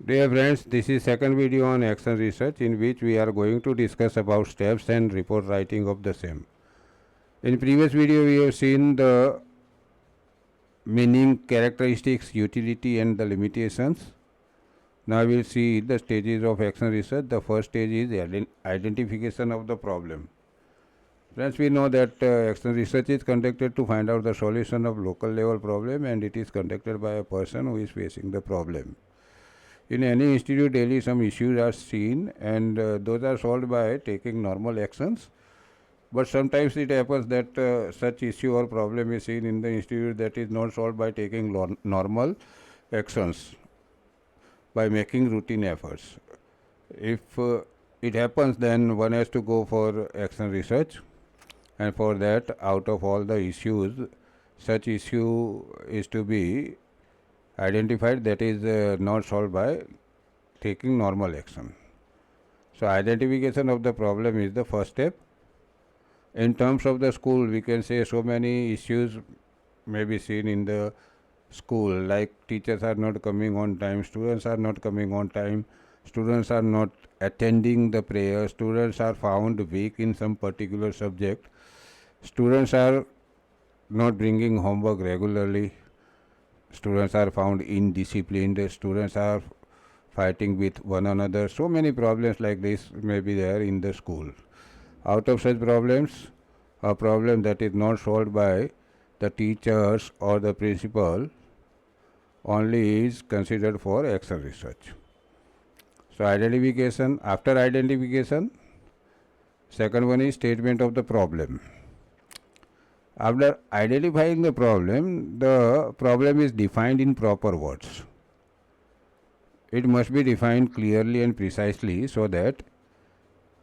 Dear friends, this is second video on action research in which we are going to discuss about steps and report writing of the same. In previous video we have seen the meaning, characteristics, utility and the limitations. Now we will see the stages of action research. The first stage is identification of the problem. Friends, we know that action research is conducted to find out the solution of local level problem, and it is conducted by a person who is facing the problem. In any institute, daily some issues are seen, and those are solved by taking normal actions. But sometimes it happens that such issue or problem is seen in the institute that is not solved by taking normal actions, by making routine efforts. If it happens, then one has to go for action research, and for that, out of all the issues, such issue is to be identified that is not solved by taking normal action. So identification of the problem is the first step. In terms of the school, we can say so many issues may be seen in the school, like teachers are not coming on time, students are not coming on time, students are not attending the prayer, students are found weak in some particular subject, students are not bringing homework regularly, students are found indisciplined, students are fighting with one another. So many problems like this may be there in the school. Out of such problems, a problem that is not solved by the teachers or the principal only is considered for action research. So identification, after identification, second one is statement of the problem. After identifying the problem is defined in proper words. It must be defined clearly and precisely so that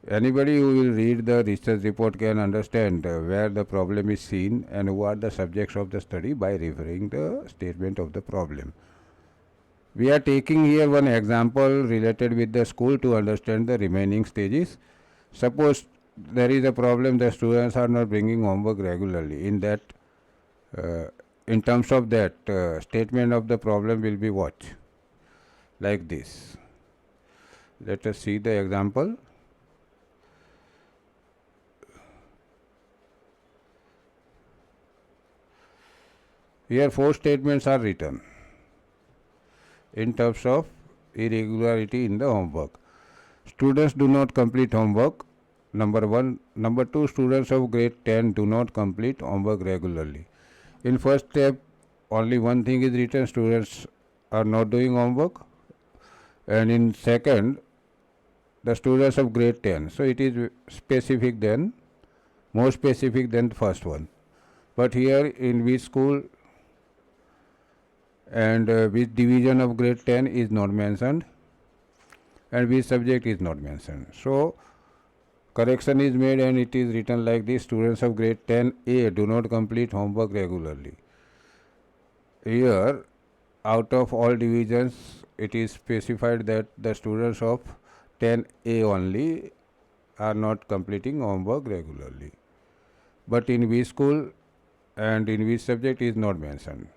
anybody who will read the research report can understand where the problem is seen and who are the subjects of the study by referring the statement of the problem. We are taking here one example related with the school to understand the remaining stages. Suppose there is a problem, the students are not bringing homework regularly. In terms of that, statement of the problem will be what? Like this. Let us see the example. Here 4 statements are written in terms of irregularity in the homework. Students do not complete homework. Number 1. Number 2, students of grade 10 do not complete homework regularly. In first step, only one thing is written, students are not doing homework. And in second, the students of grade 10. So it is specific then, more specific than the first one. But here in which school and which division of grade 10 is not mentioned, and which subject is not mentioned. So correction is made and it is written like this: students of grade 10A do not complete homework regularly. Here, out of all divisions, it is specified that the students of 10A only are not completing homework regularly. But in which school and in which subject is not mentioned.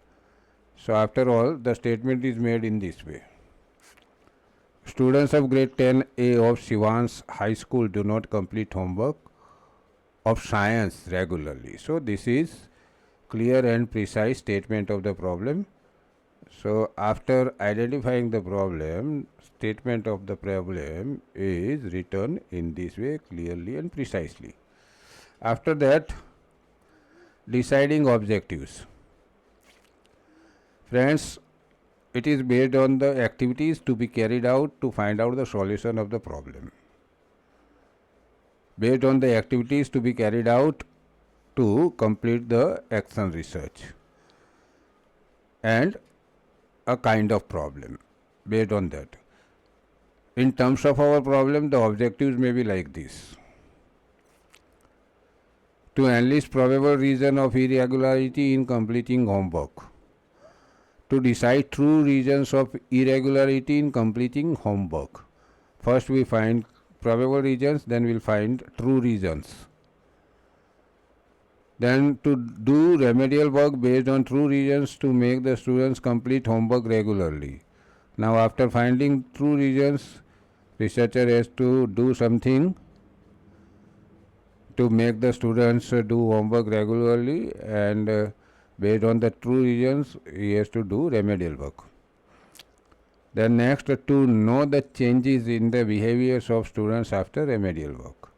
So after all, the statement is made in this way: students of grade 10A of Shivans High School do not complete homework of science regularly. So this is clear and precise statement of the problem. So after identifying the problem, statement of the problem is written in this way, clearly and precisely. After that, deciding objectives. Friends, it is based on the activities to be carried out to find out the solution of the problem. Based on the activities to be carried out to complete the action research. And a kind of problem based on that. In terms of our problem, the objectives may be like this: to enlist probable reason of irregularity in completing homework, to decide true reasons of irregularity in completing homework. First we find probable reasons, then we'll find true reasons. Then to do remedial work based on true reasons to make the students complete homework regularly. Now after finding true reasons, researcher has to do something to make the students do homework regularly, and based on the true reasons he has to do remedial work. Then next, to know the changes in the behaviors of students after remedial work.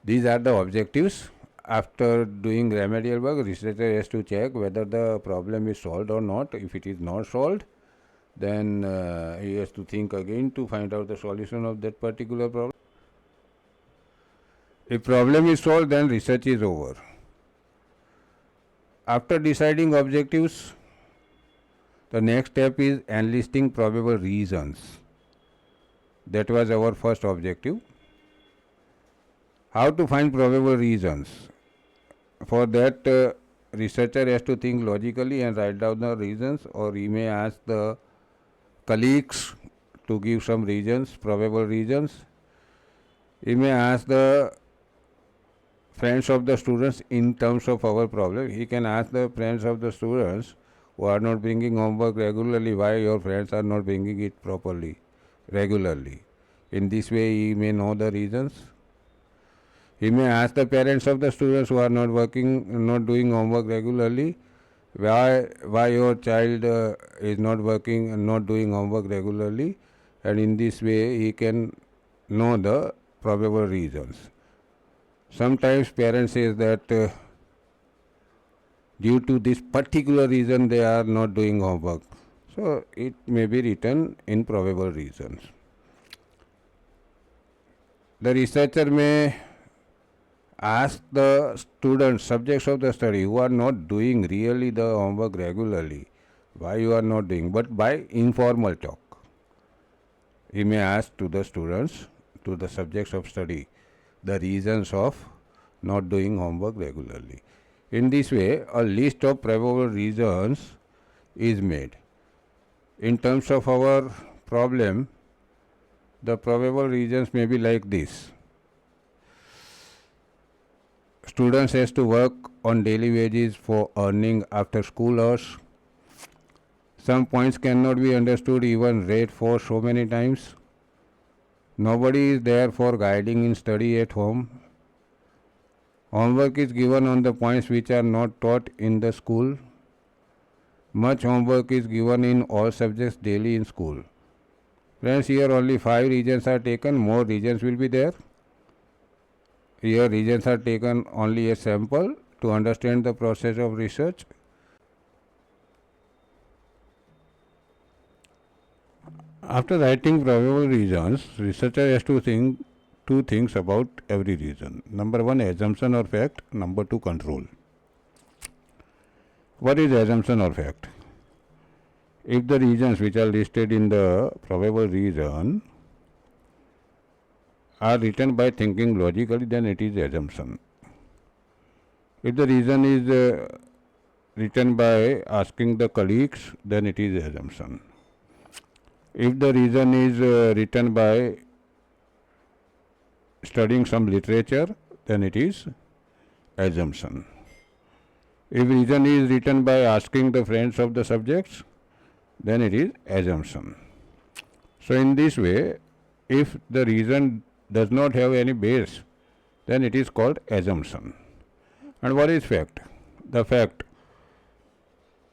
These are the objectives. After doing remedial work, researcher has to check whether the problem is solved or not. If it is not solved, then he has to think again to find out the solution of that particular problem. If problem is solved, then research is over. After deciding objectives, the next step is enlisting probable reasons. That was our first objective. How to find probable reasons? For that, researcher has to think logically and write down the reasons, or he may ask the colleagues to give some reasons, probable reasons. He may ask the friends of the students in terms of our problem. He can ask the friends of the students who are not bringing homework regularly, why your friends are not bringing it properly, regularly. In this way, he may know the reasons. He may ask the parents of the students who are not doing homework regularly, why your child is not working and not doing homework regularly, and in this way he can know the probable reasons. Sometimes parents say that due to this particular reason they are not doing homework. So it may be written in probable reasons. The researcher may ask the students, subjects of the study, who are not doing really the homework regularly, why you are not doing, but by informal talk. He may ask to the students, to the subjects of study, the reasons of not doing homework regularly. In this way, a list of probable reasons is made. In terms of our problem, the probable reasons may be like this. Students has to work on daily wages for earning after school hours. Some points cannot be understood even read for so many times. Nobody is there for guiding in study at home. Homework is given on the points which are not taught in the school. Much homework is given in all subjects daily in school. Friends, here only 5 regions are taken, more regions will be there. Here regions are taken only a sample to understand the process of research. After writing probable reasons, researcher has to think 2 things about every reason. Number 1, assumption or fact. Number 2, control. What is assumption or fact? If the reasons which are listed in the probable reason are written by thinking logically, then it is assumption. If the reason is written by asking the colleagues, then it is assumption. If the reason is written by studying some literature, then it is assumption. If reason is written by asking the friends of the subjects, then it is assumption. So in this way, if the reason does not have any base, then it is called assumption. And what is fact? The fact,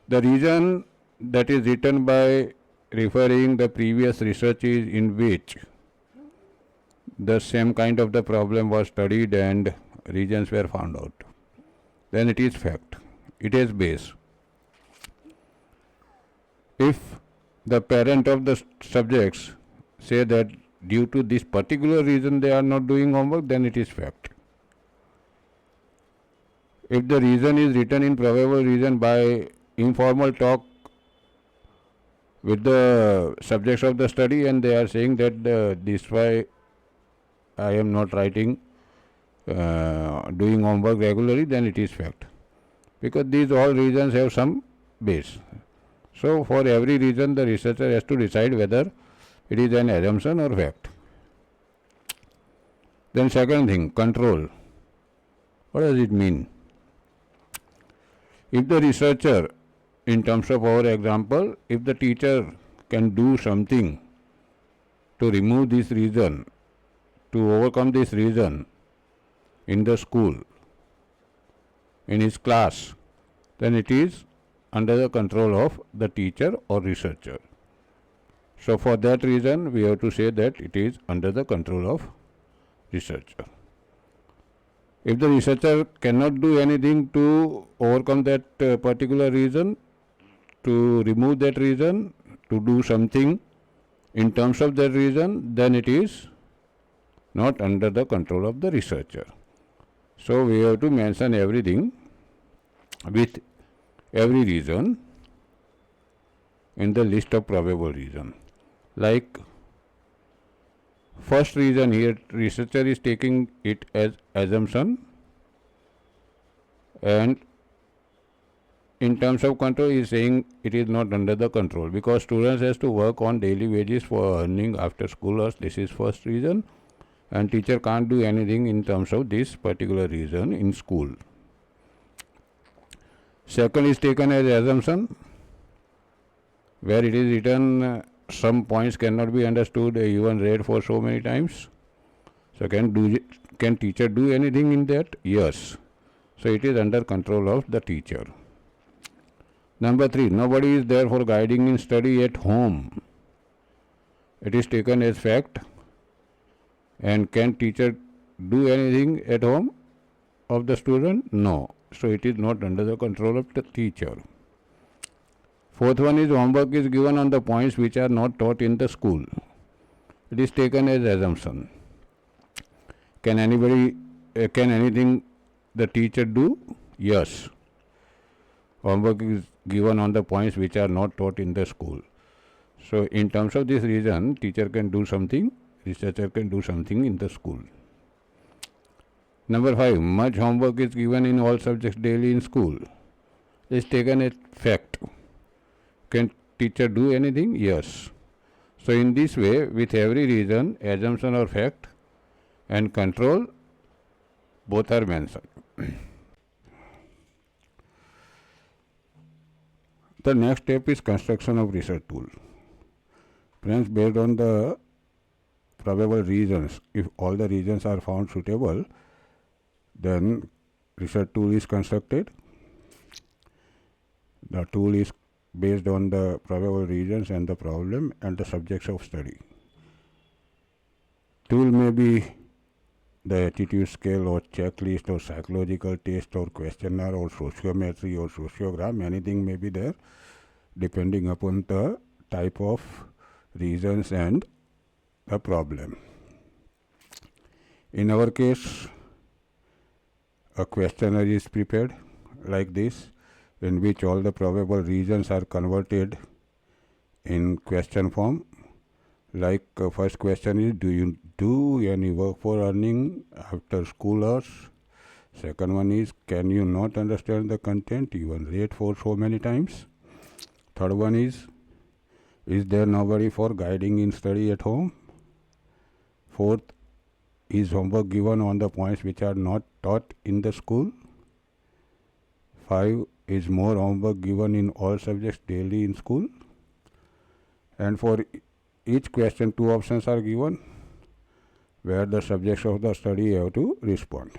the reason that is written by referring the previous researches in which the same kind of the problem was studied and reasons were found out, then it is fact. It is base. If the parent of the subjects say that due to this particular reason they are not doing homework, then it is fact. If the reason is written in probable reason by informal talk with the subjects of the study, and they are saying that this why I am not writing, doing homework regularly, then it is fact. Because these all reasons have some base. So for every reason the researcher has to decide whether it is an assumption or fact. Then second thing, control. What does it mean? If the researcher in terms of our example, if the teacher can do something to remove this reason, to overcome this reason in the school, in his class, then it is under the control of the teacher or researcher. So for that reason, we have to say that it is under the control of researcher. If the researcher cannot do anything to overcome that particular reason, to remove that reason, to do something in terms of that reason, then it is not under the control of the researcher. So we have to mention everything with every reason in the list of probable reason. Like first reason here, researcher is taking it as assumption, and in terms of control he is saying it is not under the control because students has to work on daily wages for earning after school hours. This is first reason, and teacher can't do anything in terms of this particular reason in school. Second is taken as assumption, where it is written some points cannot be understood even read for so many times. So can teacher do anything in that? Yes. So it is under control of the teacher. Number 3, nobody is there for guiding in study at home. It is taken as fact. And can teacher do anything at home of the student? No. So it is not under the control of the teacher. Fourth one is homework is given on the points which are not taught in the school. It is taken as assumption. Can anything the teacher do? Yes. Homework is given on the points which are not taught in the school. So in terms of this reason, teacher can do something, researcher can do something in the school. Number 5, much homework is given in all subjects daily in school. It is taken as fact. Can teacher do anything? Yes. So in this way, with every reason, assumption or fact and control, both are mentioned. The next step is construction of research tool. Friends, based on the probable reasons, if all the reasons are found suitable, then research tool is constructed. The tool is based on the probable reasons and the problem and the subjects of study. Tool may be the attitude scale or checklist or psychological test or questionnaire or sociometry or sociogram. Anything may be there depending upon the type of reasons and the problem. In our case, a questionnaire is prepared like this, in which all the probable reasons are converted in question form. Like first question is, do you do any work for earning after school hours? Second one is, can you not understand the content even read for so many times? Third one is there nobody for guiding in study at home? Fourth, is homework given on the points which are not taught in the school? 5, is more homework given in all subjects daily in school? And for each question, 2 options are given where the subjects of the study have to respond.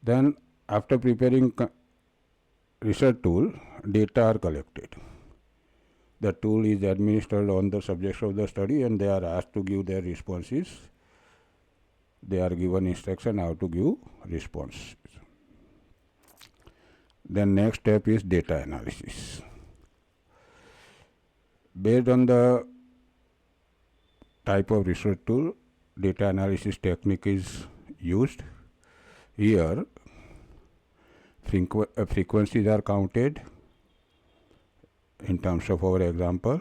Then after preparing research tool, data are collected. The tool is administered on the subjects of the study and they are asked to give their responses. They are given instruction how to give response. Then next step is data analysis. Based on the type of research tool, data analysis technique is used. Here, frequencies are counted in terms of our example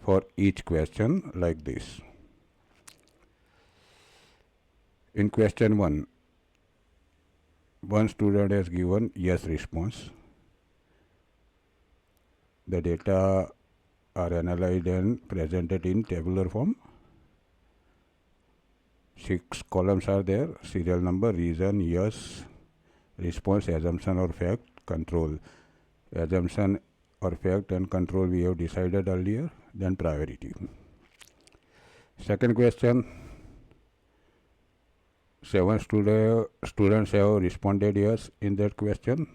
for each question like this. In question 1, one student has given yes response. The data are analyzed and presented in tabular form. 6 columns are there: serial number, reason, yes, response, assumption or fact, control. Assumption or fact and control we have decided earlier, then priority. Second question, 7 students have responded yes in that question.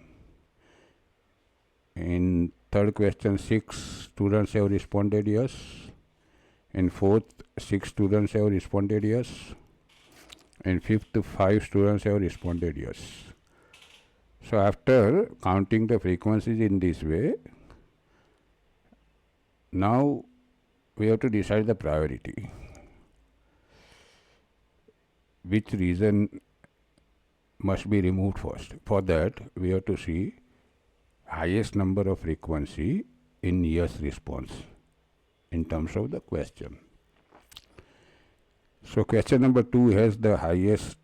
In third question, 6 students have responded yes. In fourth, 6 students have responded yes. In fifth, 5 students have responded yes. So after counting the frequencies in this way, now we have to decide the priority. Which reason must be removed first? For that, we have to see highest number of frequency in yes response in terms of the question. So question number 2 has the highest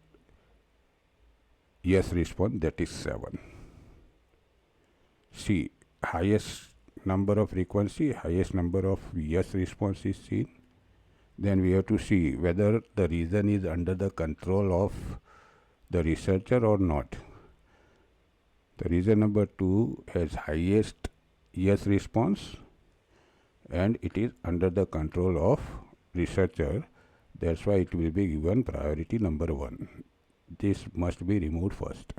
yes response, that is 7. See, highest number of frequency, highest number of yes response is seen. Then we have to see whether the reason is under the control of the researcher or not. The reason number 2 has highest yes response and it is under the control of researcher. That's why it will be given priority number 1. This must be removed first.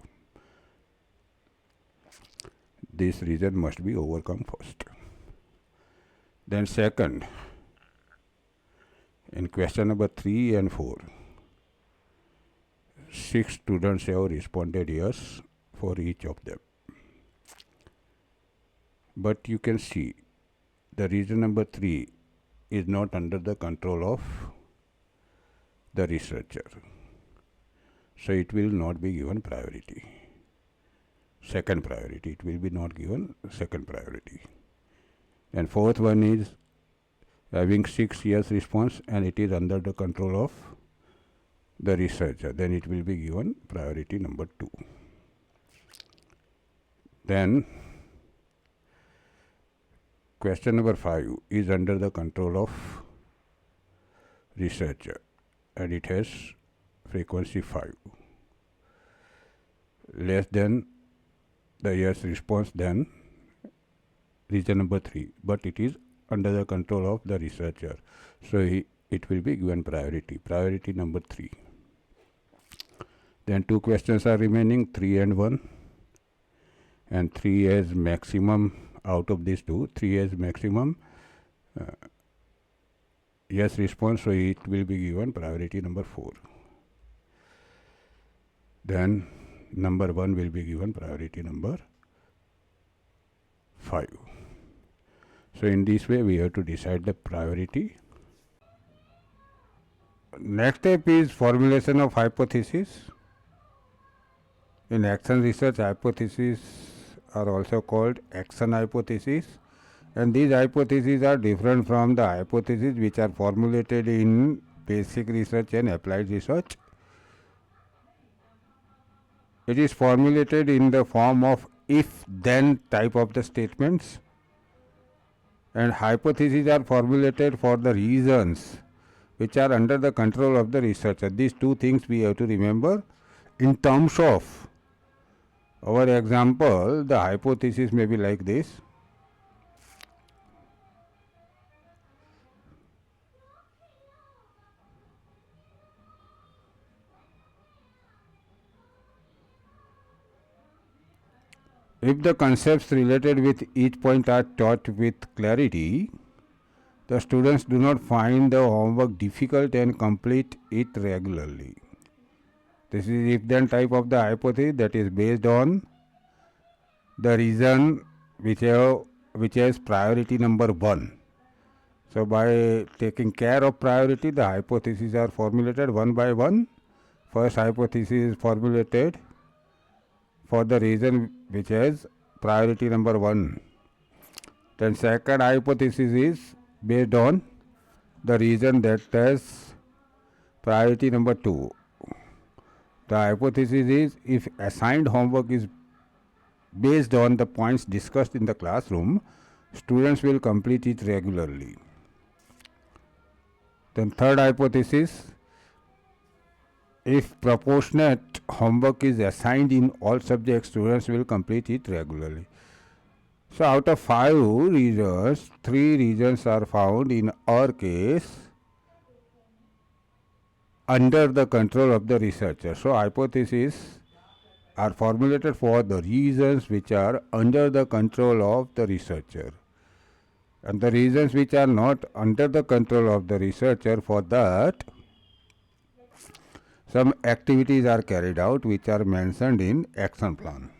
This reason must be overcome first. Then second, in question number 3 and 4, 6 students have responded yes for each of them. But you can see the reason number 3 is not under the control of the researcher. So it will not be given priority. Second priority, it will be not given second priority. And fourth one is having 6 yes response and it is under the control of the researcher, then it will be given priority number 2. Then question number 5 is under the control of researcher and it has frequency 5, less than the yes response than reason number 3, but it is under the control of the researcher, so it will be given priority number 3. Then 2 questions are remaining, 3 and 1, and 3 as maximum out of these 2. 3 as maximum yes response, so it will be given priority number 4. Then number 1 will be given priority number 5. So in this way we have to decide the priority. Next step is formulation of hypothesis. In action research, hypotheses are also called action hypotheses, and these hypotheses are different from the hypotheses which are formulated in basic research and applied research. It is formulated in the form of if-then type of the statements, and hypotheses are formulated for the reasons which are under the control of the researcher. These 2 things we have to remember. In terms of our example, the hypothesis may be like this. If the concepts related with each point are taught with clarity, the students do not find the homework difficult and complete it regularly. This is if-then type of the hypothesis, that is based on the reason which has priority number 1. So by taking care of priority, the hypotheses are formulated one by one. First hypothesis is formulated for the reason which has priority number 1. Then second hypothesis is based on the reason that has priority number 2. The hypothesis is if assigned homework is based on the points discussed in the classroom, students will complete it regularly. Then third hypothesis If proportionate homework is assigned in all subjects, students will complete it regularly. So out of 5 reasons, 3 reasons are found in our case under the control of the researcher. So hypotheses are formulated for the reasons which are under the control of the researcher. And the reasons which are not under the control of the researcher, for that some activities are carried out which are mentioned in action plan.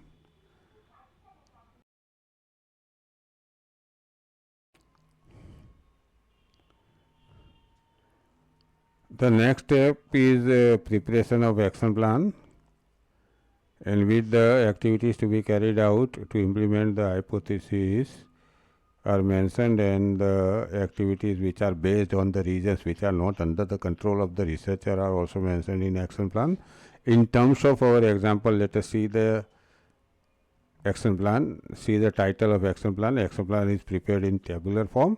The next step is preparation of action plan, in which the activities to be carried out to implement the hypothesis are mentioned, and the activities which are based on the reasons which are not under the control of the researcher are also mentioned in action plan. In terms of our example, let us see the action plan. See the title of action plan. Action plan is prepared in tabular form.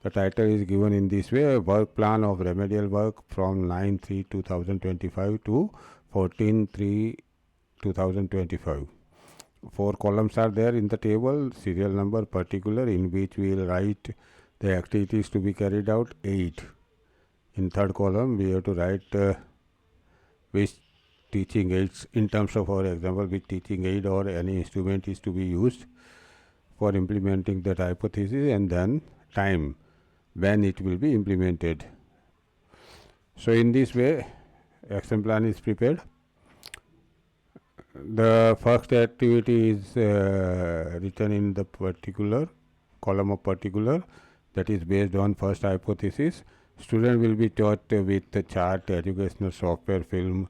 The title is given in this way: work plan of remedial work from 9/3/2025 to 14/3/2025. 4 columns are there in the table: serial number, particular, in which we will write the activities to be carried out, 8. In third column we have to write which teaching aids, in terms of our example, which teaching aid or any instrument is to be used for implementing that hypothesis, and then time when it will be implemented. So in this way action plan is prepared. The first activity is written in the particular column of particular, that is based on first hypothesis. Student will be taught with the chart, educational software, film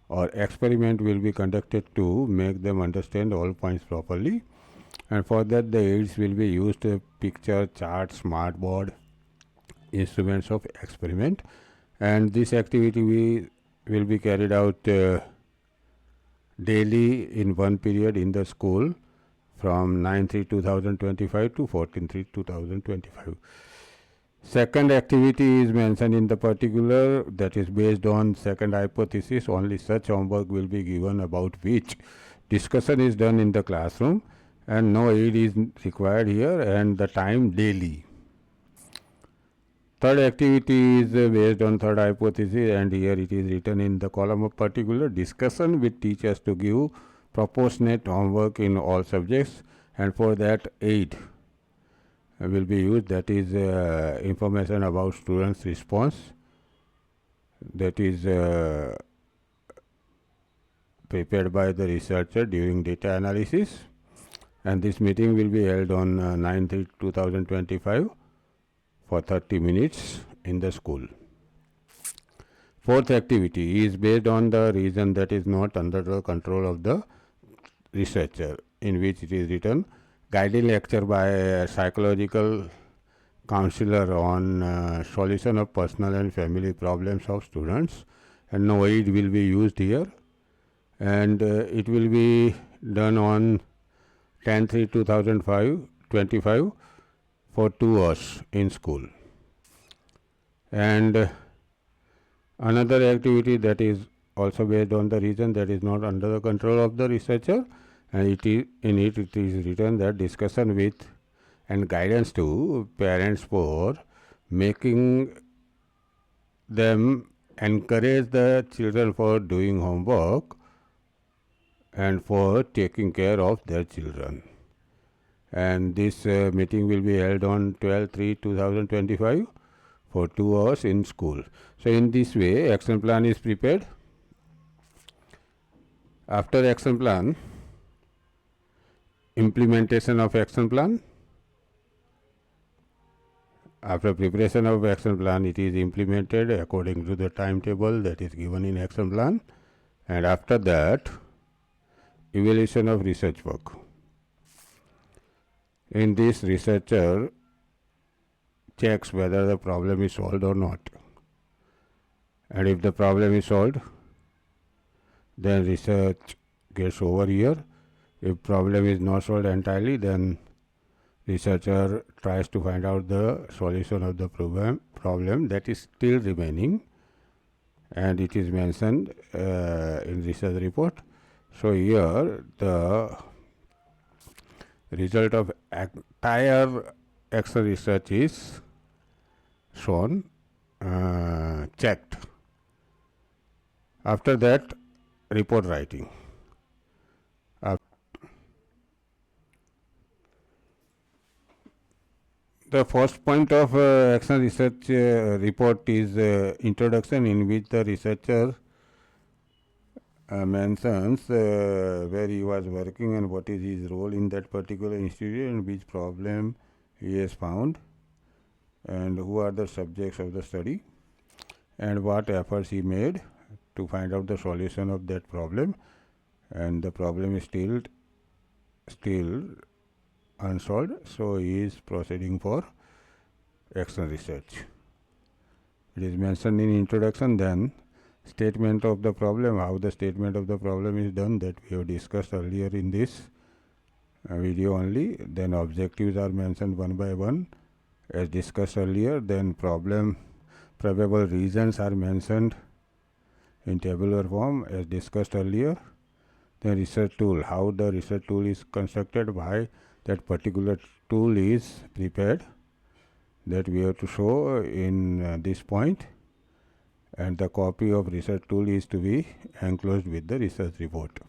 or experiment will be conducted to make them understand all points properly, and for that the aids will be used: picture, chart, smart board, instruments of experiment. And this activity will be carried out daily in one period in the school from 9/3/2025 to 14/3/2025. Second activity is mentioned in the particular, that is based on second hypothesis. Only such homework will be given about which discussion is done in the classroom, and no aid is required here, and the time daily. Third activity is based on third hypothesis, and here it is written in the column of particular: discussion with teachers to give proportionate homework in all subjects, and for that aid will be used, that is information about students' response, that is prepared by the researcher during data analysis, and this meeting will be held on 9/3/2025 for 30 minutes in the school. Fourth activity is based on the reason that is not under the control of the researcher, in which it is written: guided lecture by a psychological counselor on solution of personal and family problems of students, and no aid will be used here, and it will be done on 10/3/2025 for 2 hours in school. And another activity that is also based on the reason that is not under the control of the researcher, and it is written that discussion with and guidance to parents for making them encourage the children for doing homework and for taking care of their children. And this meeting will be held on 12/3/2025 for 2 hours in school. So in this way action plan is prepared. After action plan, implementation of action plan. After preparation of action plan, it is implemented according to the timetable that is given in action plan, and after that evaluation of research work. In this, researcher checks whether the problem is solved or not, and if the problem is solved, then research gets over here. If problem is not solved entirely, then researcher tries to find out the solution of the problem that is still remaining, and it is mentioned in research report. So here the result of entire action research is shown, checked. After that, report writing. The first point of action research report is introduction, in which the researcher mentions where he was working and what is his role in that particular institute and which problem he has found and who are the subjects of the study and what efforts he made to find out the solution of that problem, and the problem is still unsolved, so he is proceeding for action research. It is mentioned in introduction. Then statement of the problem, how the statement of the problem is done, that we have discussed earlier in this video only. Then objectives are mentioned one by one as discussed earlier. Then problem probable reasons are mentioned in tabular form as discussed earlier. Then research tool, how the research tool is constructed, why that particular tool is prepared, that we have to show in this point, and the copy of research tool is to be enclosed with the research report.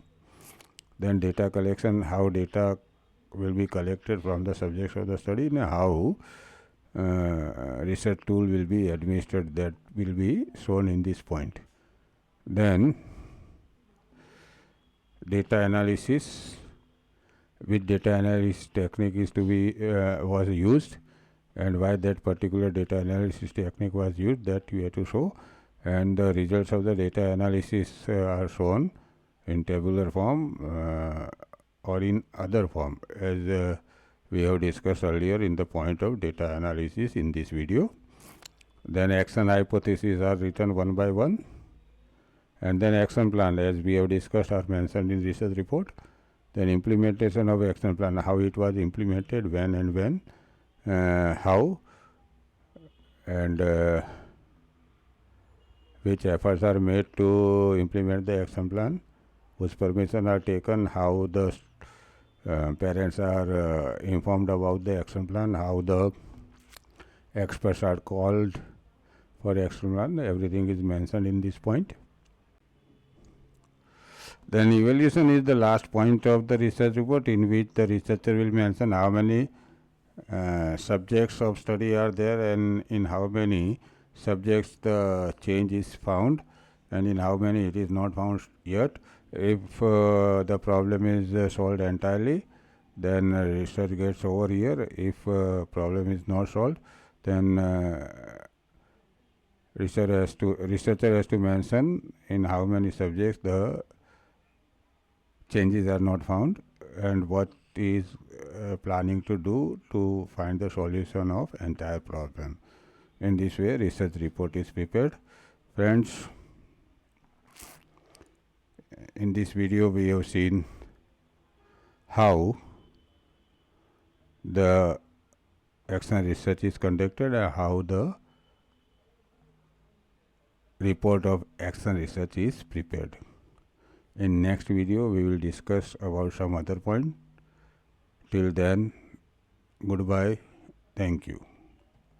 Then data collection, how data will be collected from the subjects of the study and how research tool will be administered, that will be shown in this point. Then data analysis, which data analysis technique is to be was used and why that particular data analysis technique was used, that we have to show, and the results of the data analysis are shown in tabular form or in other form as we have discussed earlier in the point of data analysis in this video. Then action hypotheses are written one by one, and then action plan, as we have discussed, are mentioned in research report. Then implementation of action plan, how it was implemented, when, how, and which efforts are made to implement the action plan, whose permission are taken, how the parents are informed about the action plan, how the experts are called for action plan. Everything is mentioned in this point. Then evaluation is the last point of the research report, in which the researcher will mention how many subjects of study are there and in how many subjects the change is found and in how many it is not found yet. If the problem is solved entirely, then research gets over here. If problem is not solved, then researcher has to mention in how many subjects the changes are not found and what is planning to do to find the solution of entire problem. In this way, research report is prepared. Friends, in this video we have seen how the action research is conducted and how the report of action research is prepared. In next video we will discuss about some other point. Till then, goodbye. Thank you.